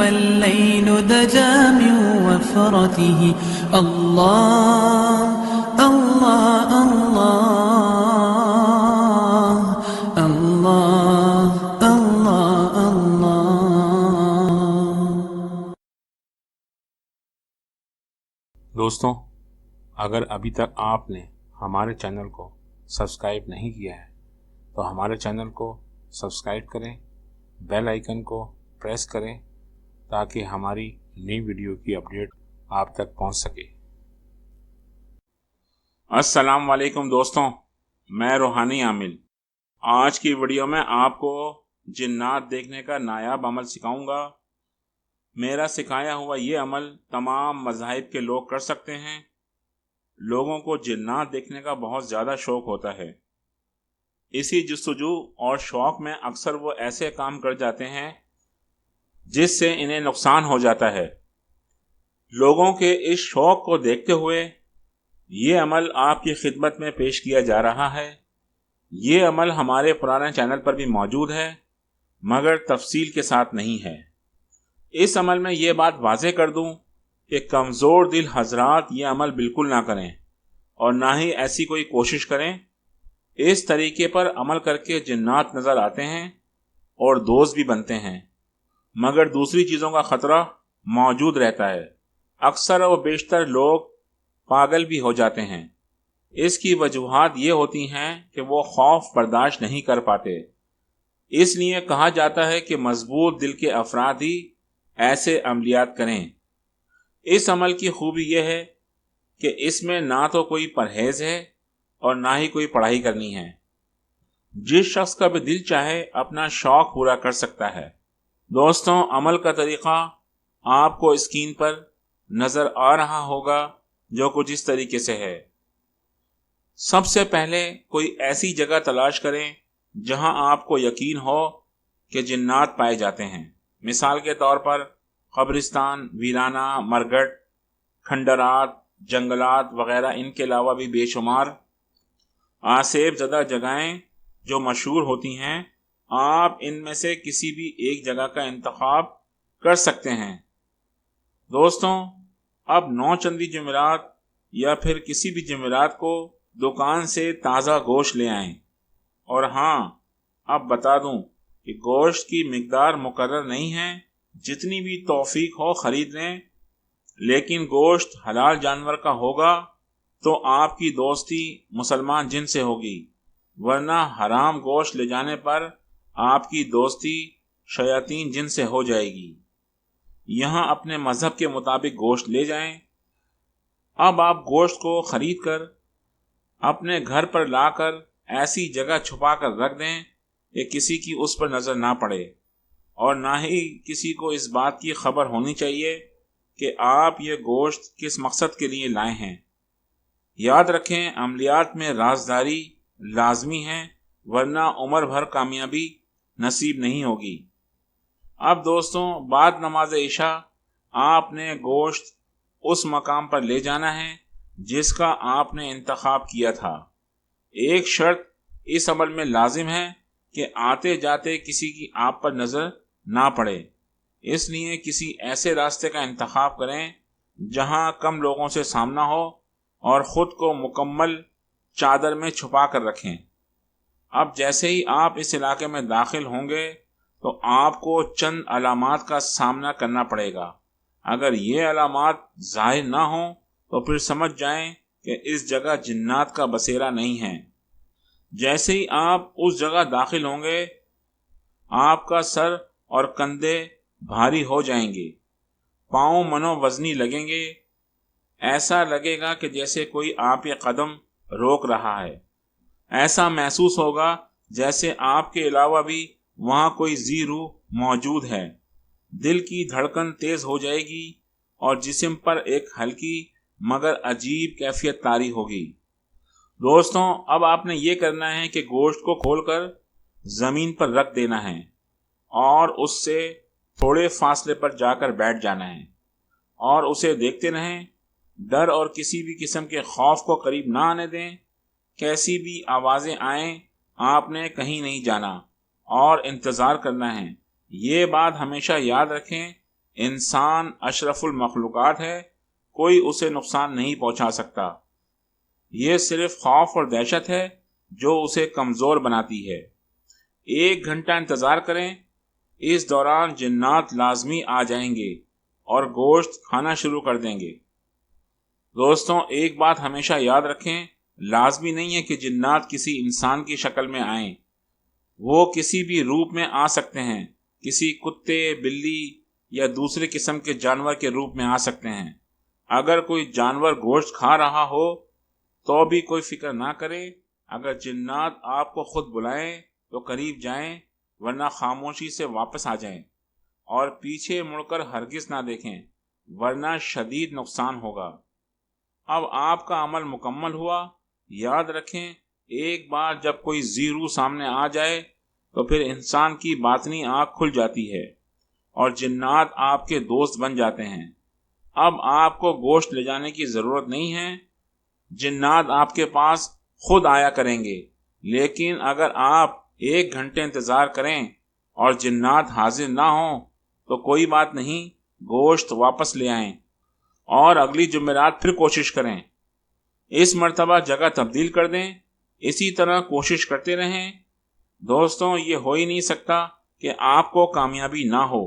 الليل دجى من وفرته الله الله الله الله الله الله. دوستوں، اگر ابھی تک آپ نے ہمارے چینل کو سبسکرائب نہیں کیا ہے تو ہمارے چینل کو سبسکرائب کریں، بیل آئیکن کو پریس کریں تاکہ ہماری نئی ویڈیو کی اپڈیٹ آپ تک پہنچ سکے۔ السلام علیکم دوستوں، میں روحانی عامل آج کی ویڈیو میں آپ کو جنات دیکھنے کا نایاب عمل سکھاؤں گا۔ میرا سکھایا ہوا یہ عمل تمام مذاہب کے لوگ کر سکتے ہیں۔ لوگوں کو جنات دیکھنے کا بہت زیادہ شوق ہوتا ہے۔ اسی جستجو اور شوق میں اکثر وہ ایسے کام کر جاتے ہیں جس سے انہیں نقصان ہو جاتا ہے۔ لوگوں کے اس شوق کو دیکھتے ہوئے یہ عمل آپ کی خدمت میں پیش کیا جا رہا ہے۔ یہ عمل ہمارے پرانے چینل پر بھی موجود ہے مگر تفصیل کے ساتھ نہیں ہے۔ اس عمل میں یہ بات واضح کر دوں کہ کمزور دل حضرات یہ عمل بالکل نہ کریں اور نہ ہی ایسی کوئی کوشش کریں۔ اس طریقے پر عمل کر کے جنات نظر آتے ہیں اور دوست بھی بنتے ہیں مگر دوسری چیزوں کا خطرہ موجود رہتا ہے۔ اکثر و بیشتر لوگ پاگل بھی ہو جاتے ہیں۔ اس کی وجوہات یہ ہوتی ہیں کہ وہ خوف برداشت نہیں کر پاتے۔ اس لیے کہا جاتا ہے کہ مضبوط دل کے افراد ہی ایسے عملیات کریں۔ اس عمل کی خوبی یہ ہے کہ اس میں نہ تو کوئی پرہیز ہے اور نہ ہی کوئی پڑھائی کرنی ہے۔ جس شخص کا بھی دل چاہے اپنا شوق پورا کر سکتا ہے۔ دوستوں، عمل کا طریقہ آپ کو اسکرین پر نظر آ رہا ہوگا جو کچھ اس طریقے سے ہے۔ سب سے پہلے کوئی ایسی جگہ تلاش کریں جہاں آپ کو یقین ہو کہ جنات پائے جاتے ہیں۔ مثال کے طور پر قبرستان، ویرانہ، مرگھٹ، کھنڈرات، جنگلات وغیرہ۔ ان کے علاوہ بھی بے شمار آسیب زدہ جگہیں جو مشہور ہوتی ہیں۔ آپ ان میں سے کسی بھی ایک جگہ کا انتخاب کر سکتے ہیں۔ دوستوں، اب 9 چندی جمعرات یا پھر کسی بھی جمعرات کو دکان سے تازہ گوشت لے آئیں۔ اور ہاں، اب بتا دوں کہ گوشت کی مقدار مقرر نہیں ہے، جتنی بھی توفیق ہو خرید لیں، لیکن گوشت حلال جانور کا ہوگا تو آپ کی دوستی مسلمان جن سے ہوگی، ورنہ حرام گوشت لے جانے پر آپ کی دوستی شیاطین جن سے ہو جائے گی۔ یہاں اپنے مذہب کے مطابق گوشت لے جائیں۔ اب آپ گوشت کو خرید کر اپنے گھر پر لا کر ایسی جگہ چھپا کر رکھ دیں کہ کسی کی اس پر نظر نہ پڑے اور نہ ہی کسی کو اس بات کی خبر ہونی چاہیے کہ آپ یہ گوشت کس مقصد کے لیے لائے ہیں۔ یاد رکھیں، عملیات میں رازداری لازمی ہے ورنہ عمر بھر کامیابی نصیب نہیں ہوگی۔ اب دوستوں، بعد نماز عشاء آپ نے گوشت اس مقام پر لے جانا ہے جس کا آپ نے انتخاب کیا تھا۔ ایک شرط اس عمل میں لازم ہے کہ آتے جاتے کسی کی آپ پر نظر نہ پڑے، اس لیے کسی ایسے راستے کا انتخاب کریں جہاں کم لوگوں سے سامنا ہو اور خود کو مکمل چادر میں چھپا کر رکھیں۔ اب جیسے ہی آپ اس علاقے میں داخل ہوں گے تو آپ کو چند علامات کا سامنا کرنا پڑے گا۔ اگر یہ علامات ظاہر نہ ہوں تو پھر سمجھ جائیں کہ اس جگہ جنات کا بسیرا نہیں ہے۔ جیسے ہی آپ اس جگہ داخل ہوں گے، آپ کا سر اور کندھے بھاری ہو جائیں گے، پاؤں منو وزنی لگیں گے، ایسا لگے گا کہ جیسے کوئی آپ کے قدم روک رہا ہے۔ ایسا محسوس ہوگا جیسے آپ کے علاوہ بھی وہاں کوئی ذی روح موجود ہے۔ دل کی دھڑکن تیز ہو جائے گی اور جسم پر ایک ہلکی مگر عجیب کیفیت طاری ہوگی۔ دوستوں، اب آپ نے یہ کرنا ہے کہ گوشت کو کھول کر زمین پر رکھ دینا ہے اور اس سے تھوڑے فاصلے پر جا کر بیٹھ جانا ہے اور اسے دیکھتے رہیں۔ ڈر اور کسی بھی قسم کے خوف کو قریب نہ آنے دیں۔ کیسی بھی آوازیں آئیں، آپ نے کہیں نہیں جانا اور انتظار کرنا ہے۔ یہ بات ہمیشہ یاد رکھیں، انسان اشرف المخلوقات ہے، کوئی اسے نقصان نہیں پہنچا سکتا۔ یہ صرف خوف اور دہشت ہے جو اسے کمزور بناتی ہے۔ 1 گھنٹہ انتظار کریں، اس دوران جنات لازمی آ جائیں گے اور گوشت کھانا شروع کر دیں گے۔ دوستوں، ایک بات ہمیشہ یاد رکھیں، لازمی نہیں ہے کہ جنات کسی انسان کی شکل میں آئیں، وہ کسی بھی روپ میں آ سکتے ہیں، کسی کتے، بلی یا دوسرے قسم کے جانور کے روپ میں آ سکتے ہیں۔ اگر کوئی جانور گوشت کھا رہا ہو تو بھی کوئی فکر نہ کرے، اگر جنات آپ کو خود بلائیں تو قریب جائیں، ورنہ خاموشی سے واپس آ جائیں اور پیچھے مڑ کر ہرگز نہ دیکھیں، ورنہ شدید نقصان ہوگا۔ اب آپ کا عمل مکمل ہوا۔ یاد رکھیں، ایک بار جب کوئی ذی روح سامنے آ جائے تو پھر انسان کی باطنی آنکھ کھل جاتی ہے اور جنات آپ کے دوست بن جاتے ہیں۔ اب آپ کو گوشت لے جانے کی ضرورت نہیں ہے، جنات آپ کے پاس خود آیا کریں گے۔ لیکن اگر آپ 1 گھنٹے انتظار کریں اور جنات حاضر نہ ہوں تو کوئی بات نہیں، گوشت واپس لے آئیں اور اگلی جمعرات پھر کوشش کریں۔ اس مرتبہ جگہ تبدیل کر دیں، اسی طرح کوشش کرتے رہیں۔ دوستوں، یہ ہو ہی نہیں سکتا کہ آپ کو کامیابی نہ ہو۔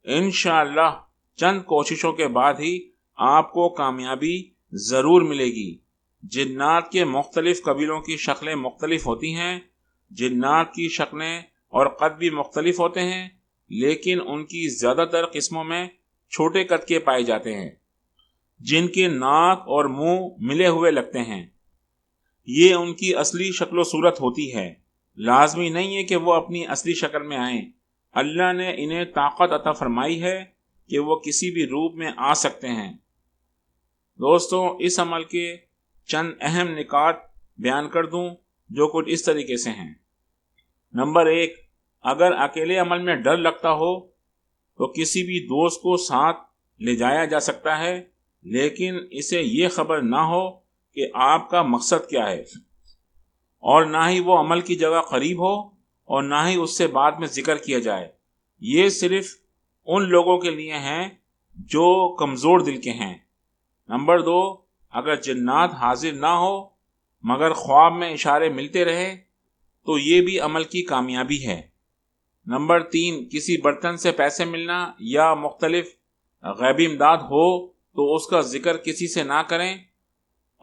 انشاءاللہ چند کوششوں کے بعد ہی آپ کو کامیابی ضرور ملے گی۔ جنات کے مختلف قبیلوں کی شکلیں مختلف ہوتی ہیں، جنات کی شکلیں اور قد بھی مختلف ہوتے ہیں، لیکن ان کی زیادہ تر قسموں میں چھوٹے قد کے پائے جاتے ہیں، جن کے ناک اور منہ ملے ہوئے لگتے ہیں۔ یہ ان کی اصلی شکل و صورت ہوتی ہے، لازمی نہیں ہے کہ وہ اپنی اصلی شکل میں آئیں۔ اللہ نے انہیں طاقت عطا فرمائی ہے کہ وہ کسی بھی روپ میں آ سکتے ہیں۔ دوستوں، اس عمل کے چند اہم نکات بیان کر دوں جو کچھ اس طریقے سے ہیں۔ نمبر 1، اگر اکیلے عمل میں ڈر لگتا ہو تو کسی بھی دوست کو ساتھ لے جایا جا سکتا ہے، لیکن اسے یہ خبر نہ ہو کہ آپ کا مقصد کیا ہے، اور نہ ہی وہ عمل کی جگہ قریب ہو اور نہ ہی اس سے بعد میں ذکر کیا جائے۔ یہ صرف ان لوگوں کے لیے ہیں جو کمزور دل کے ہیں۔ نمبر 2، اگر جنات حاضر نہ ہو مگر خواب میں اشارے ملتے رہے تو یہ بھی عمل کی کامیابی ہے۔ نمبر 3، کسی برتن سے پیسے ملنا یا مختلف غیبی امداد ہو تو اس کا ذکر کسی سے نہ کریں،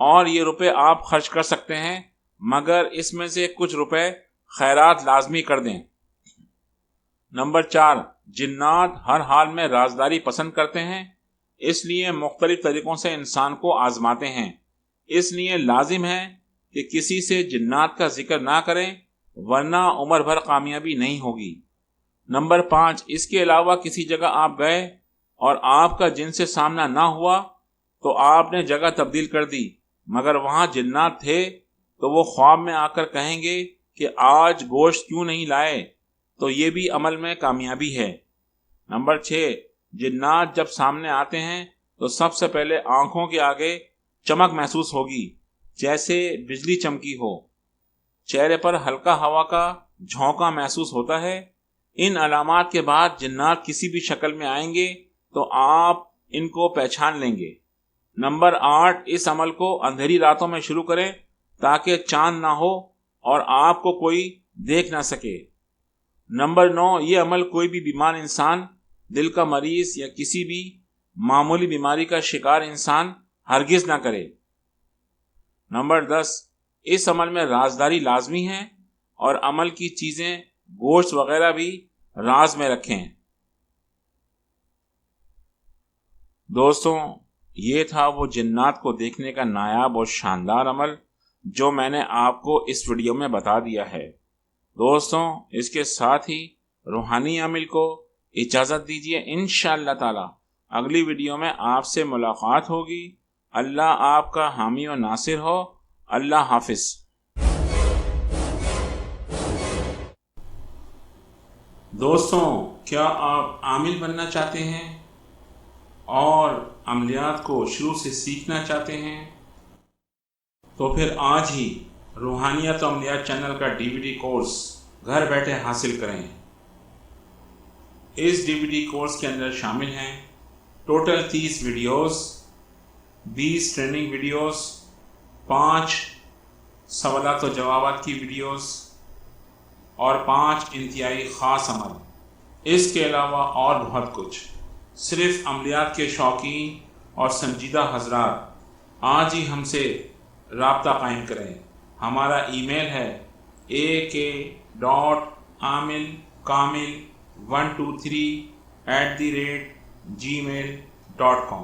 اور یہ روپے آپ خرچ کر سکتے ہیں، مگر اس میں سے کچھ روپے خیرات لازمی کر دیں۔ نمبر 4، جنات ہر حال میں رازداری پسند کرتے ہیں، اس لیے مختلف طریقوں سے انسان کو آزماتے ہیں، اس لیے لازم ہے کہ کسی سے جنات کا ذکر نہ کریں، ورنہ عمر بھر کامیابی نہیں ہوگی۔ نمبر 5، اس کے علاوہ کسی جگہ آپ گئے اور آپ کا جن سے سامنا نہ ہوا تو آپ نے جگہ تبدیل کر دی، مگر وہاں جنات تھے تو وہ خواب میں آ کر کہیں گے کہ آج گوشت کیوں نہیں لائے، تو یہ بھی عمل میں کامیابی ہے۔ نمبر 6، جنات جب سامنے آتے ہیں تو سب سے پہلے آنکھوں کے آگے چمک محسوس ہوگی، جیسے بجلی چمکی ہو، چہرے پر ہلکا ہوا کا جھونکا محسوس ہوتا ہے۔ ان علامات کے بعد جنات کسی بھی شکل میں آئیں گے تو آپ ان کو پہچان لیں گے۔ نمبر 8، اس عمل کو اندھیری راتوں میں شروع کریں تاکہ چاند نہ ہو اور آپ کو کوئی دیکھ نہ سکے۔ نمبر 9، یہ عمل کوئی بھی بیمار انسان، دل کا مریض یا کسی بھی معمولی بیماری کا شکار انسان ہرگز نہ کرے۔ نمبر 10، اس عمل میں رازداری لازمی ہے اور عمل کی چیزیں، گوشت وغیرہ بھی راز میں رکھیں۔ دوستوں، یہ تھا وہ جنات کو دیکھنے کا نایاب اور شاندار عمل جو میں نے آپ کو اس ویڈیو میں بتا دیا ہے۔ دوستوں، اس کے ساتھ ہی روحانی عامل کو اجازت دیجیے، انشاءاللہ تعالی اگلی ویڈیو میں آپ سے ملاقات ہوگی۔ اللہ آپ کا حامی و ناصر ہو۔ اللہ حافظ۔ دوستوں، کیا آپ عامل بننا چاہتے ہیں اور عملیات کو شروع سے سیکھنا چاہتے ہیں؟ تو پھر آج ہی روحانیت و عملیات چینل کا DVD کورس گھر بیٹھے حاصل کریں۔ اس DVD کورس کے اندر شامل ہیں ٹوٹل 30 ویڈیوز، 20 ٹریننگ ویڈیوز، 5 سوالات و جوابات کی ویڈیوز اور 5 انتہائی خاص عمل، اس کے علاوہ اور بہت کچھ۔ صرف عملیات کے شوقین اور سنجیدہ حضرات آج ہی ہم سے رابطہ قائم کریں۔ ہمارا ای میل ہے ak.amilkamil123@gmail.com۔